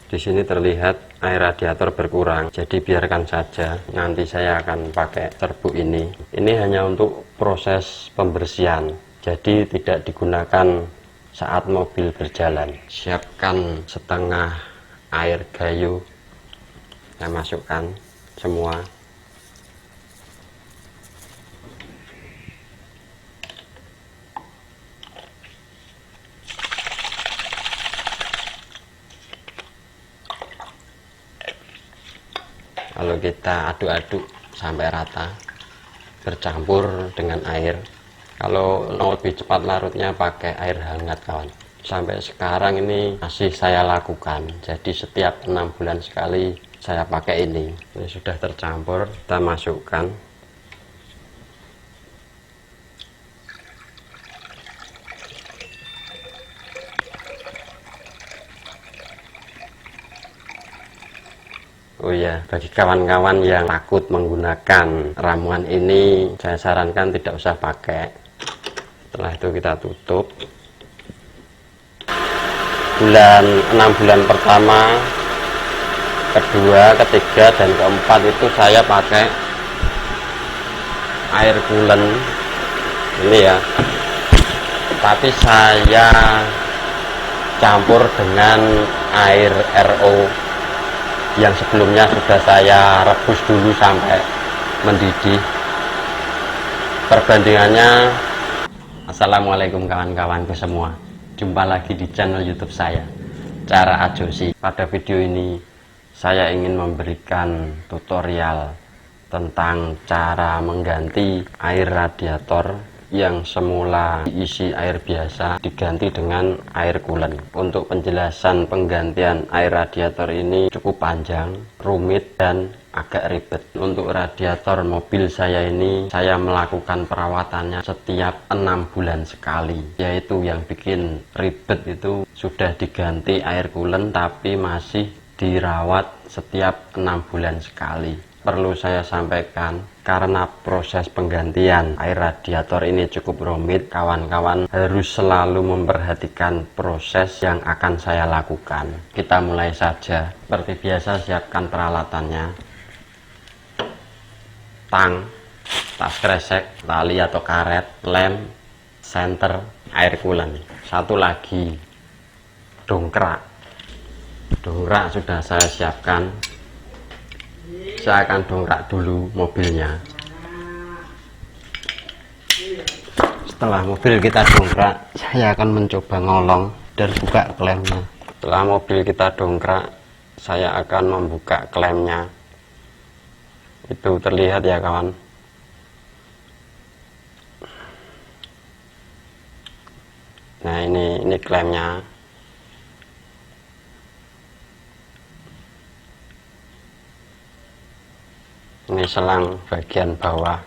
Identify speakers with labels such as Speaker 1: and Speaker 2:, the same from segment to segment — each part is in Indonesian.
Speaker 1: Di sini terlihat air radiator berkurang, jadi biarkan saja. Nanti saya akan pakai serbuk ini. Ini hanya untuk proses pembersihan, jadi tidak digunakan saat mobil berjalan. Siapkan setengah air gayo, saya masukkan semua. Lalu kita aduk-aduk sampai rata, bercampur dengan air. Kalau lebih cepat larutnya pakai air hangat kawan. Sampai sekarang ini masih saya lakukan, jadi setiap 6 bulan sekali saya pakai ini. Ini sudah tercampur, kita masukkan. Oh ya, bagi kawan-kawan yang takut menggunakan ramuan ini, saya sarankan tidak usah pakai. Setelah itu kita tutup. 6 bulan pertama, kedua, ketiga, dan keempat itu saya pakai air coolant ini ya. Tapi saya campur dengan air RO yang sebelumnya sudah saya rebus dulu sampai mendidih. Perbandingannya, assalamualaikum kawan-kawanku semua, jumpa lagi di channel YouTube saya, Cara Ajosi. Pada video ini saya ingin memberikan tutorial tentang cara mengganti air radiator yang semula diisi air biasa diganti dengan air coolant. Untuk penjelasan penggantian air radiator ini cukup panjang, rumit, dan agak ribet. Untuk radiator mobil saya ini, saya melakukan perawatannya setiap 6 bulan sekali. Yaitu yang bikin ribet itu sudah diganti air coolant tapi masih dirawat setiap 6 bulan sekali. Perlu saya sampaikan, karena proses penggantian air radiator ini cukup rumit, kawan-kawan harus selalu memperhatikan proses yang akan saya lakukan. Kita mulai saja. Seperti biasa, siapkan peralatannya: tang, tas kresek, tali atau karet, lem, senter, air coolant. Satu lagi, dongkrak. Dongkrak sudah saya siapkan. Saya akan dongkrak dulu mobilnya. Setelah mobil kita dongkrak, saya akan mencoba ngolong dan buka klemnya. Setelah mobil kita dongkrak, saya akan membuka klemnya. Itu terlihat ya kawan. Nah, ini klemnya. Ini selang bagian bawah.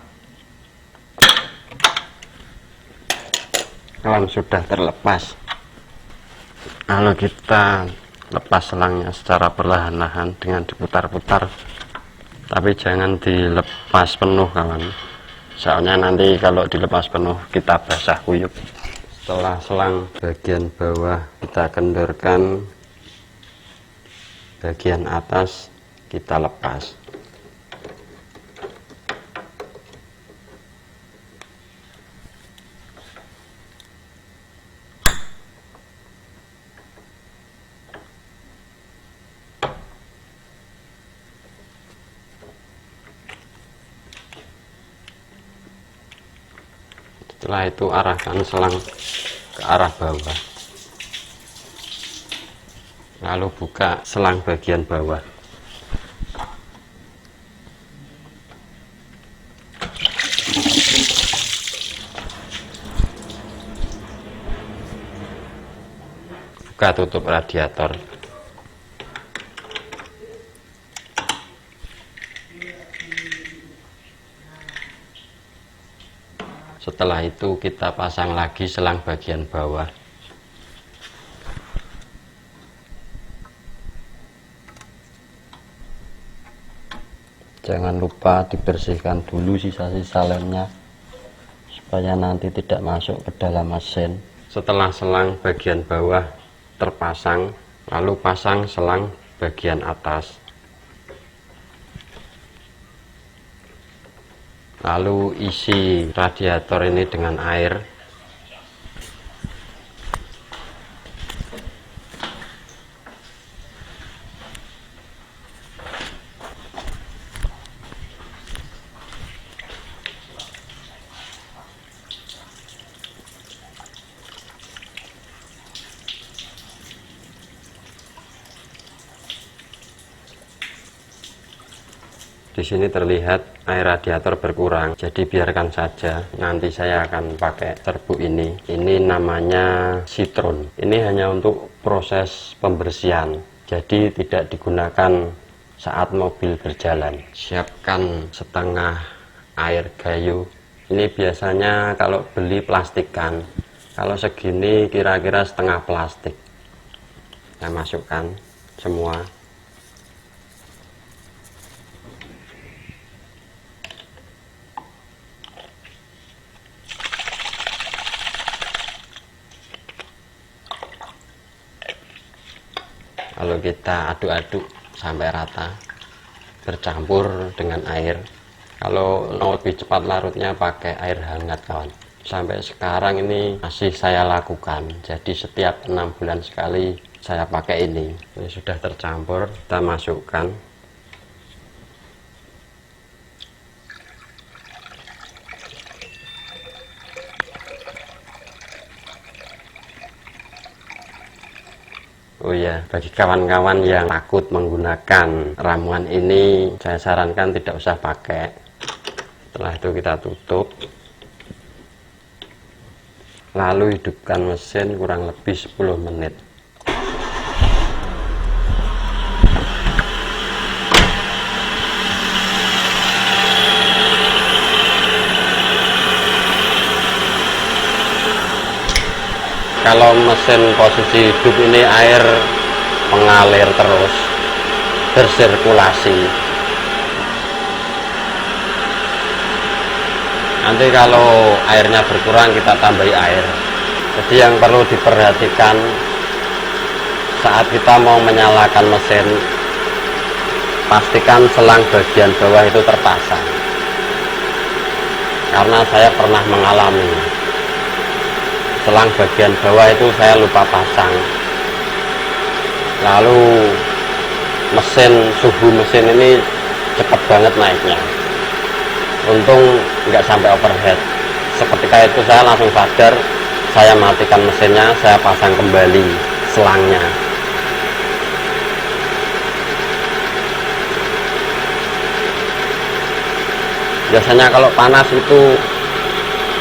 Speaker 1: Klem sudah terlepas. Lalu kita lepas selangnya secara perlahan-lahan dengan diputar-putar. Tapi jangan dilepas penuh kawan. Soalnya nanti kalau dilepas penuh kita basah kuyup. Setelah selang bagian bawah kita kendorkan, bagian atas kita lepas. Setelah itu arahkan selang ke arah bawah, lalu buka selang bagian bawah. Buka tutup radiator. Setelah itu kita pasang lagi selang bagian bawah. Jangan lupa dibersihkan dulu sisa-sisa lemnya supaya nanti tidak masuk ke dalam mesin. Setelah selang bagian bawah terpasang, lalu pasang selang bagian atas. Lalu isi radiator ini dengan air. Di sini terlihat air radiator berkurang, jadi biarkan saja. Nanti saya akan pakai serbuk ini. Ini namanya sitron. Ini hanya untuk proses pembersihan, jadi tidak digunakan saat mobil berjalan. Siapkan setengah air gayo. Ini biasanya kalau beli plastikan. Kalau segini kira-kira setengah plastik. Saya masukkan semua. Lalu kita aduk-aduk sampai rata, bercampur dengan air. Kalau lebih cepat larutnya pakai air hangat, kawan. Sampai sekarang ini masih saya lakukan, jadi setiap 6 bulan sekali saya pakai ini. Ini sudah tercampur, kita masukkan. Oh ya, bagi kawan-kawan yang takut menggunakan ramuan ini, saya sarankan tidak usah pakai. Setelah itu kita tutup. Lalu hidupkan mesin kurang lebih 10 menit. Kalau mesin posisi hidup ini air mengalir terus, bersirkulasi. Nanti kalau airnya berkurang kita tambahi air. Jadi yang perlu diperhatikan saat kita mau menyalakan mesin, pastikan selang bagian bawah itu terpasang. Karena saya pernah mengalami selang bagian bawah itu saya lupa pasang, lalu suhu mesin ini cepat banget naiknya. Untung nggak sampai overhead. Seketika itu saya langsung sadar, saya matikan mesinnya, saya pasang kembali selangnya. Biasanya kalau panas itu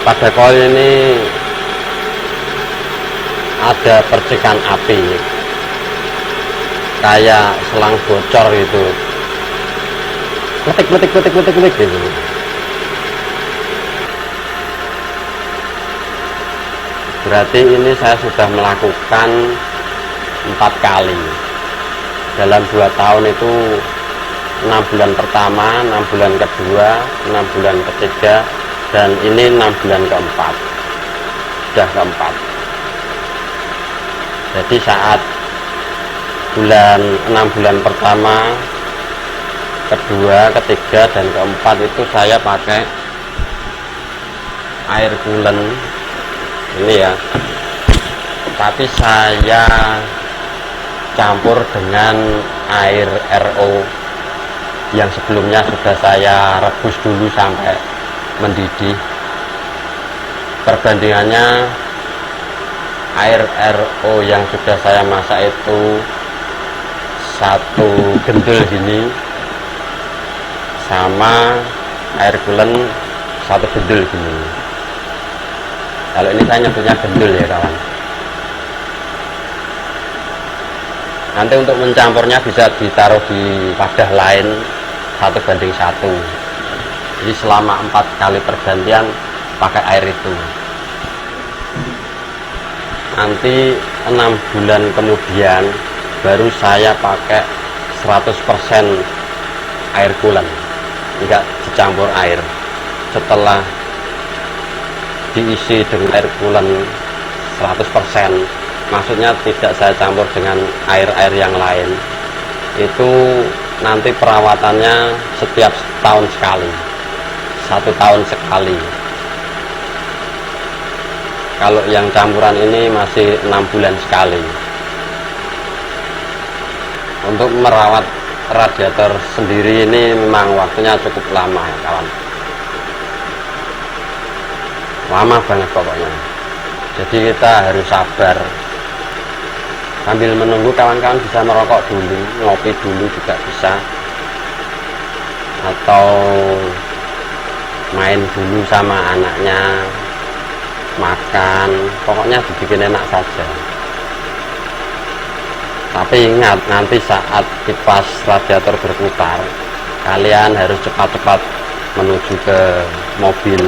Speaker 1: pada koil ini ada percikan api, kayak selang bocor gitu, kletik gitu. Berarti ini saya sudah melakukan 4 kali dalam 2 tahun itu. 6 bulan pertama, 6 bulan kedua, 6 bulan ketiga, dan ini 6 bulan keempat. Sudah keempat. Jadi saat 6 bulan pertama, kedua, ketiga, dan keempat itu saya pakai air coolant ini ya, tapi saya campur dengan air RO yang sebelumnya sudah saya rebus dulu sampai mendidih. Perbandingannya air RO yang sudah saya masak itu 1 gendul gini, sama air coolant 1 gendul gini. Kalau ini saya nyebutnya gendul ya kawan. Nanti untuk mencampurnya bisa ditaruh di wadah lain 1:1. Jadi selama 4 kali pergantian pakai air itu. Nanti 6 bulan kemudian baru saya pakai 100% air coolant, enggak dicampur air. Setelah diisi dengan air coolant 100%, maksudnya tidak saya campur dengan air-air yang lain, itu nanti perawatannya setiap tahun sekali, 1 tahun sekali. Kalau yang campuran ini masih 6 bulan sekali. Untuk merawat radiator sendiri ini memang waktunya cukup lama ya kawan, lama banget pokoknya. Jadi kita harus sabar sambil menunggu. Kawan-kawan bisa merokok dulu, ngopi dulu juga bisa, atau main dulu sama anaknya, makan, pokoknya dibikin enak saja. Tapi ingat, nanti saat kipas radiator berputar, kalian harus cepat-cepat menuju ke mobil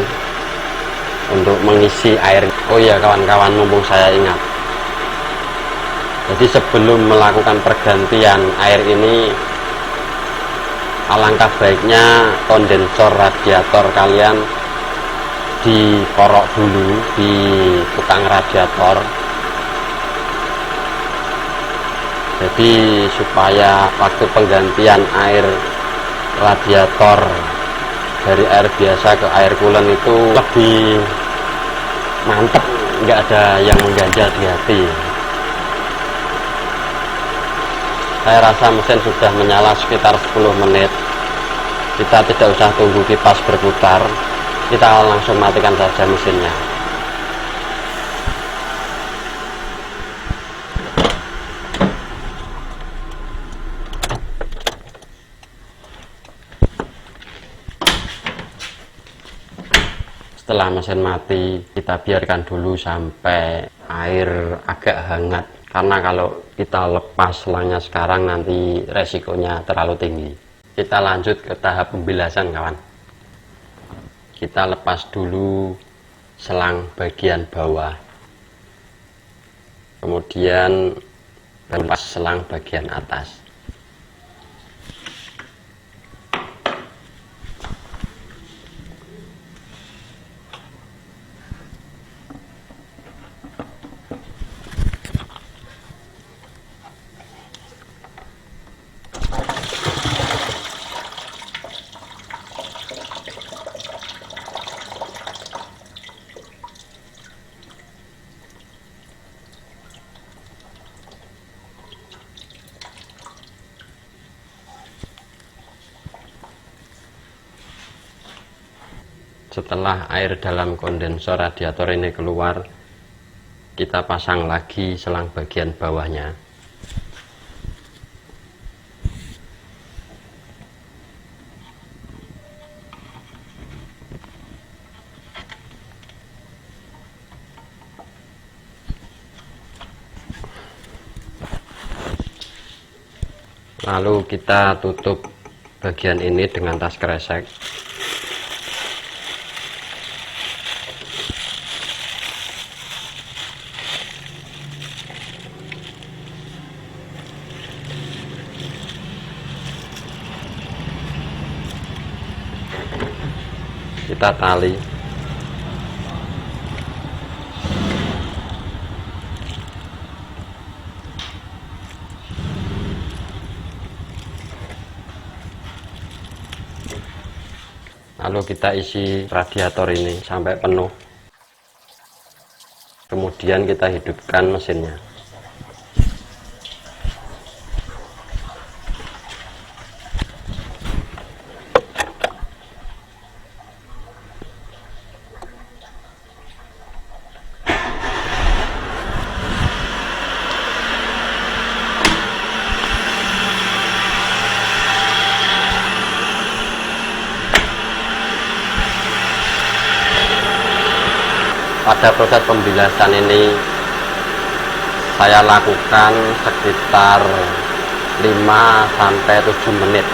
Speaker 1: untuk mengisi air. Oh iya kawan-kawan, mumpung saya ingat, jadi sebelum melakukan pergantian air ini, alangkah baiknya kondensor radiator kalian dikorok dulu di tukang radiator. Jadi supaya waktu penggantian air radiator dari air biasa ke air coolant itu lebih mantep, nggak ada yang mengganjal di hati. Saya rasa mesin sudah menyala sekitar 10 menit. Kita tidak usah tunggu kipas berputar, kita langsung matikan saja mesinnya. Setelah mesin mati, kita biarkan dulu sampai air agak hangat, karena kalau kita lepas selangnya sekarang nanti resikonya terlalu tinggi. Kita lanjut ke tahap pembilasan kawan. Kita lepas dulu selang bagian bawah, kemudian lepas selang bagian atas. Setelah air dalam kondensor radiator ini keluar, kita pasang lagi selang bagian bawahnya. Lalu kita tutup bagian ini dengan tas kresek. Kita tali. Lalu kita isi radiator ini sampai penuh. Kemudian kita hidupkan mesinnya. Pada proses pembilasan ini saya lakukan sekitar 5-7 menit.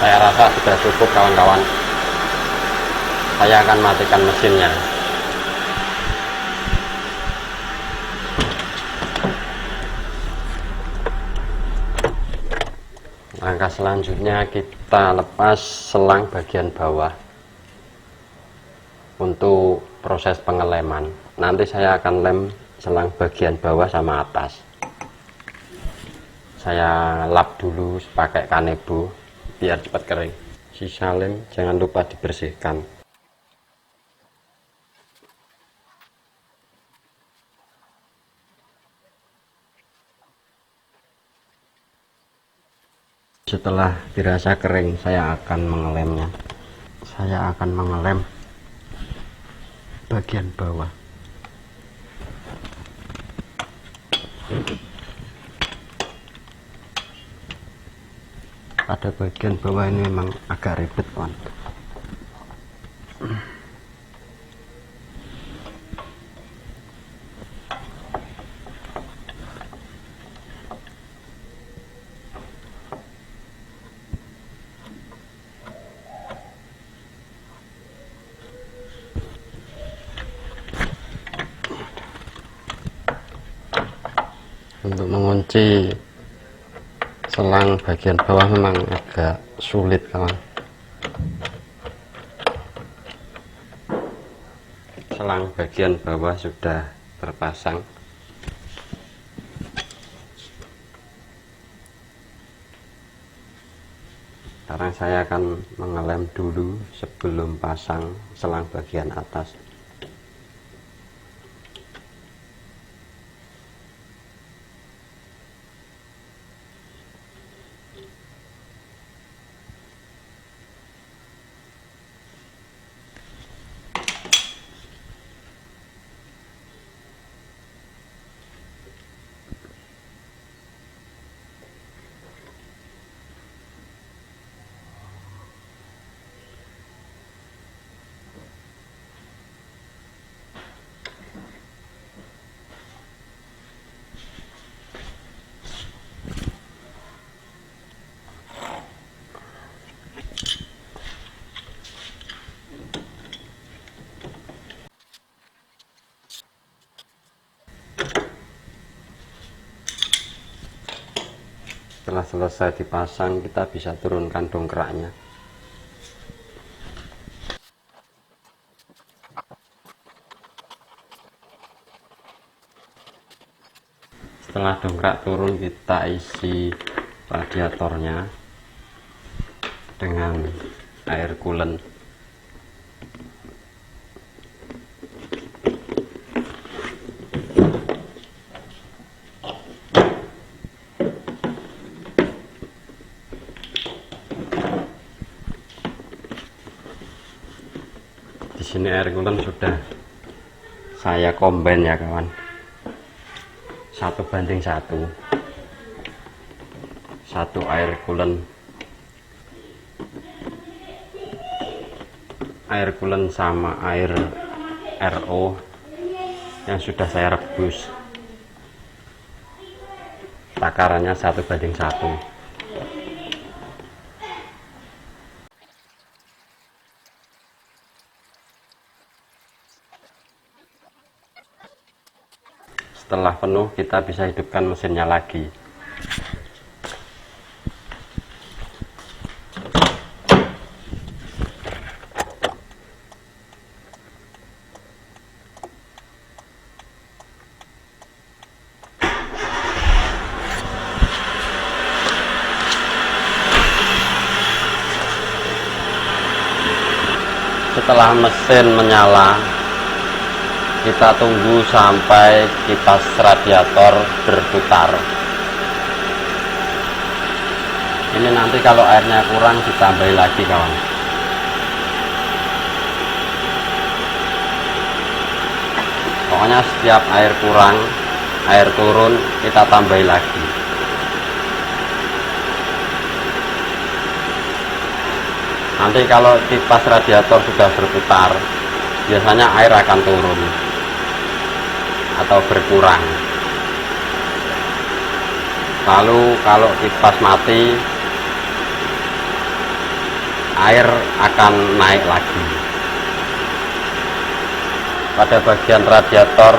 Speaker 1: Saya rasa sudah cukup kawan-kawan. Saya akan matikan mesinnya. Langkah selanjutnya kita lepas selang bagian bawah untuk proses pengeleman. Nanti saya akan lem selang bagian bawah sama atas. saya lap dulu pakai kanebo biar cepat kering. Sisa lem jangan lupa dibersihkan. Setelah dirasa kering, saya akan mengelemnya. Saya akan mengelem bagian bawah. Pada bagian bawah ini memang agak ribet, kawan. Untuk mengunci selang bagian bawah memang agak sulit, kawan. Selang bagian bawah sudah terpasang. Sekarang saya akan mengelem dulu sebelum pasang selang bagian atas. Setelah selesai dipasang, kita bisa turunkan dongkraknya. Setelah dongkrak turun, kita isi radiatornya dengan air coolant. Di sini air coolant sudah saya combine ya, kawan. 1:1. Satu air coolant sama air RO yang sudah saya rebus. Takarannya 1:1. Setelah penuh, kita bisa hidupkan mesinnya lagi. Setelah mesin menyala, kita tunggu sampai kipas radiator berputar. Ini nanti kalau airnya kurang ditambahi lagi, kawan. Pokoknya setiap air kurang, air turun, kita tambahi lagi. Nanti kalau kipas radiator sudah berputar, biasanya air akan turun atau berkurang. Lalu kalau kipas mati, air akan naik lagi. Pada bagian radiator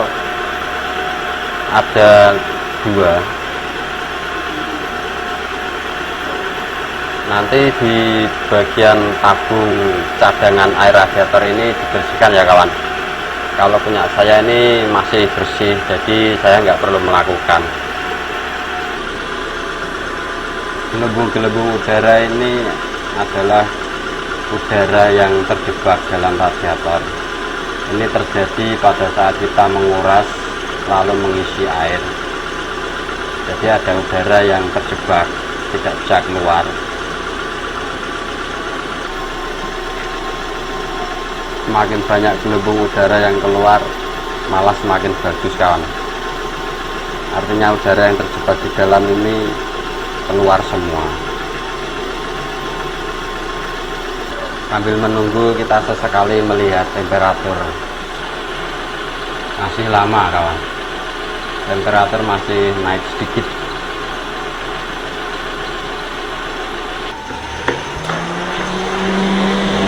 Speaker 1: ada 2. Nanti di bagian tabung cadangan air radiator ini dibersihkan ya, kawan. Kalau punya saya ini masih bersih, jadi saya nggak perlu melakukan. Gelembung-gelembung udara ini adalah udara yang terjebak dalam radiator. Ini terjadi pada saat kita menguras lalu mengisi air. Jadi ada udara yang terjebak, tidak bisa keluar. Semakin banyak gelembung udara yang keluar, malah semakin bagus kawan. Artinya udara yang terjebak di dalam ini keluar semua. Sambil menunggu, kita sesekali melihat temperatur. Masih lama kawan, temperatur masih naik sedikit.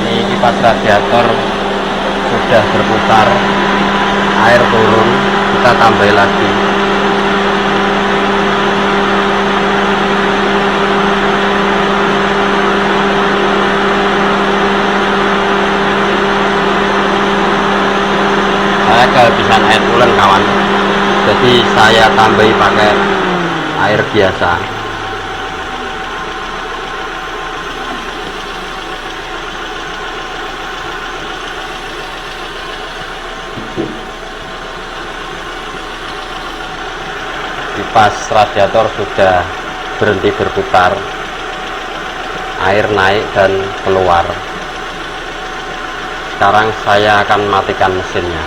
Speaker 1: Ini kipas radiator sudah berputar, air turun, kita tambah lagi. Saya kehabisan air cooler kawan, jadi saya tambahi pakai air biasa. Kipas radiator sudah berhenti berputar, air naik dan keluar. Sekarang saya akan matikan mesinnya.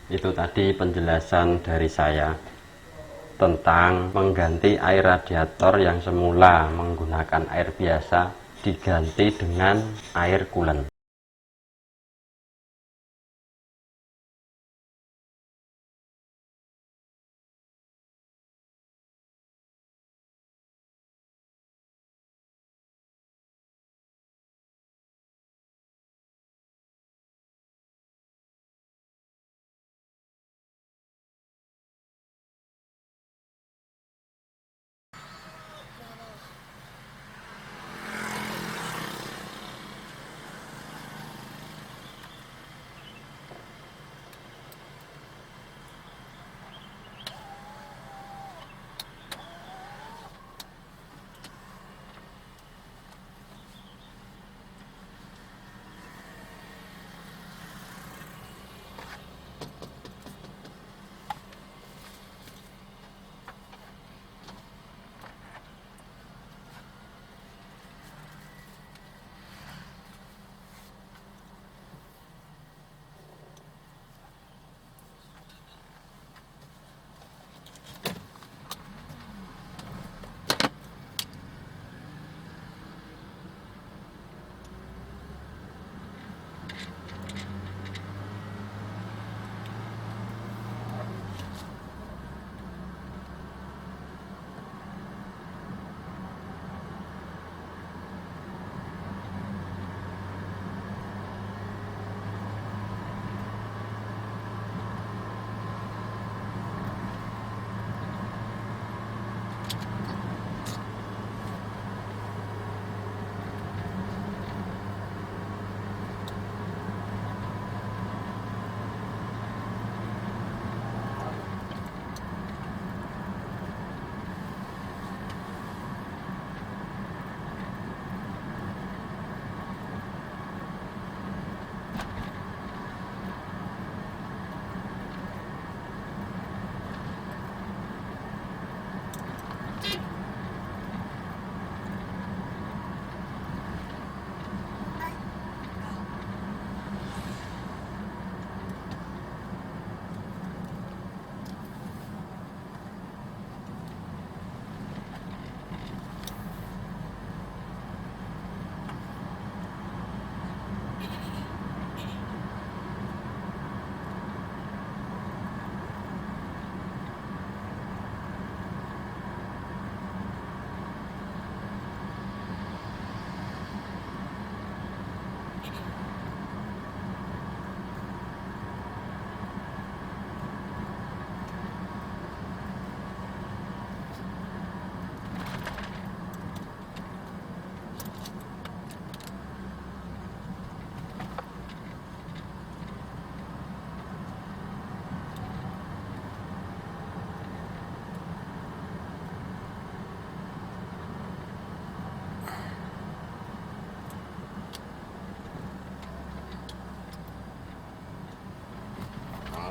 Speaker 1: Itu tadi penjelasan dari saya tentang mengganti air radiator yang semula menggunakan air biasa diganti dengan air coolant.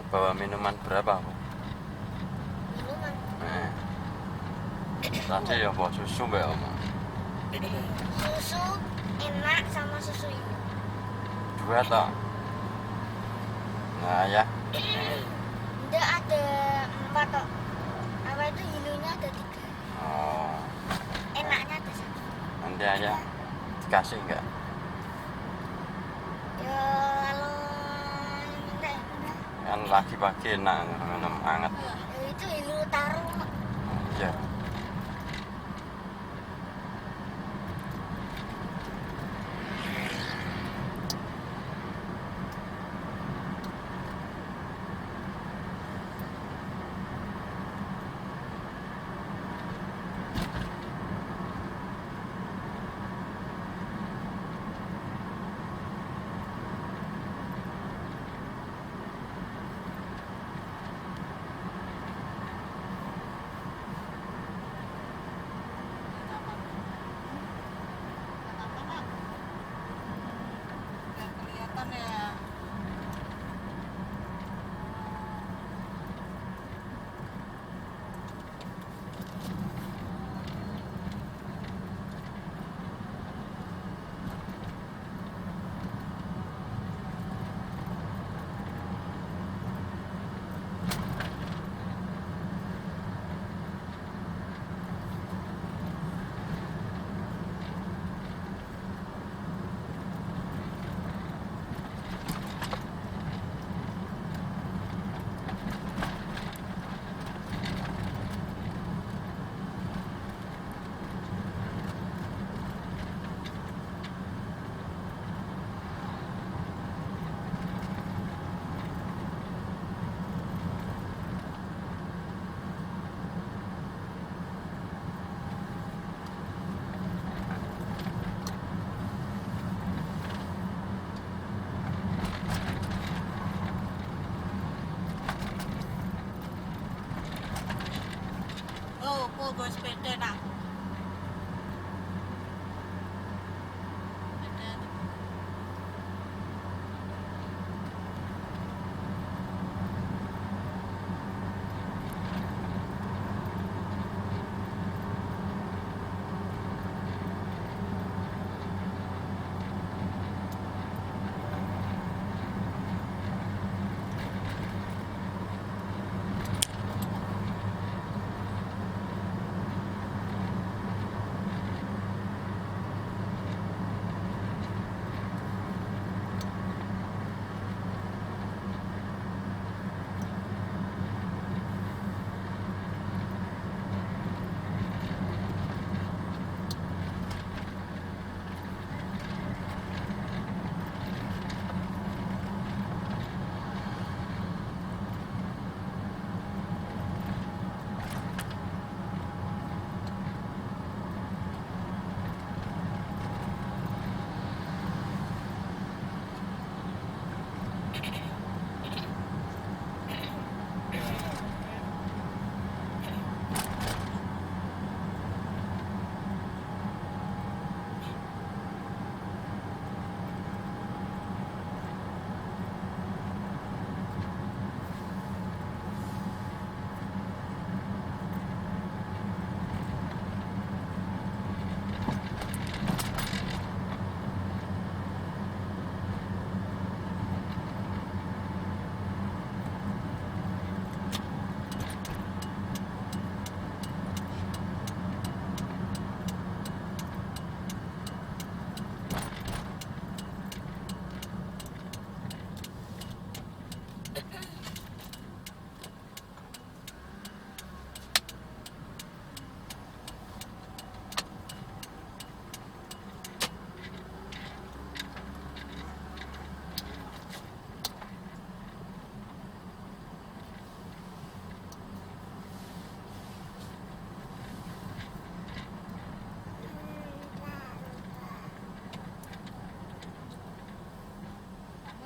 Speaker 1: Bawa minuman berapa, Bu?
Speaker 2: Minuman.
Speaker 1: Tadi ya bawa susu mbak Oma.
Speaker 2: Susu enak sama susu ini.
Speaker 1: Dua toh. Nah ya.
Speaker 2: Enggak ada 4 toh. Apa itu hilunya ada 3.
Speaker 1: Oh,
Speaker 2: Enaknya ada 1.
Speaker 1: nanti aja dikasih enggak?
Speaker 2: Ya kalau minta ya udah.
Speaker 1: Kan pagi-pagi enak minum hangat.
Speaker 2: Ya, itu hilu taruh.
Speaker 1: Iya.
Speaker 3: Oh, gue sepeda nak.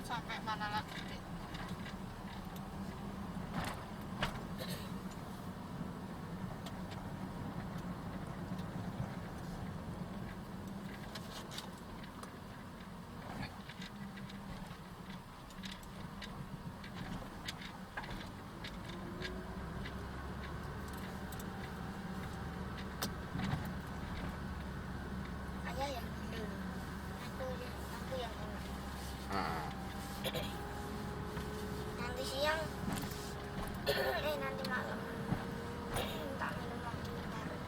Speaker 3: Sampai mana lagi?
Speaker 2: Nanti siang nanti malam tak minum lagi baru.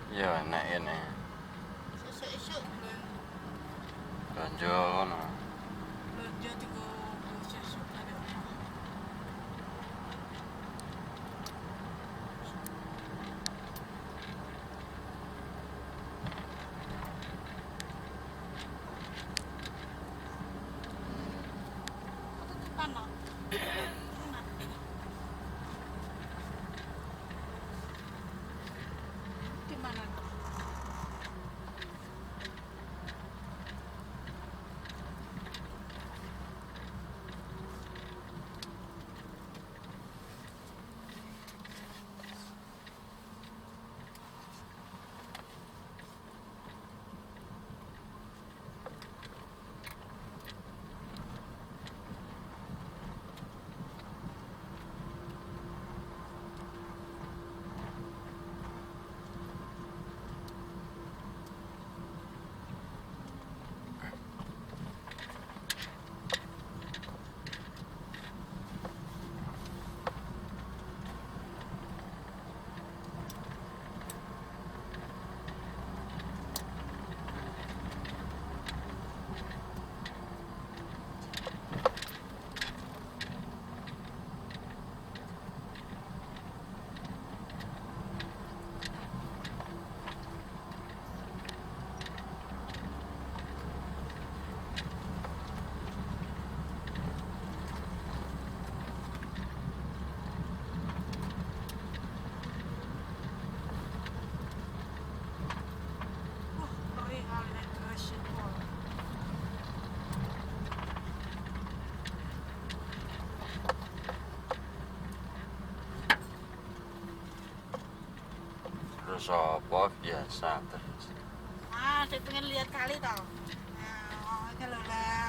Speaker 1: Ya enak ini.
Speaker 3: Sesuk-esuk
Speaker 1: Belanja ngono.
Speaker 3: belanja juga sesuk ada omah. Itu di mana? Mana? Di mana? Ngeri kali nek gresik kok.
Speaker 1: Terus apa biasa terus.
Speaker 3: Saya pengen lihat kali tau. Nah, ini lho lah.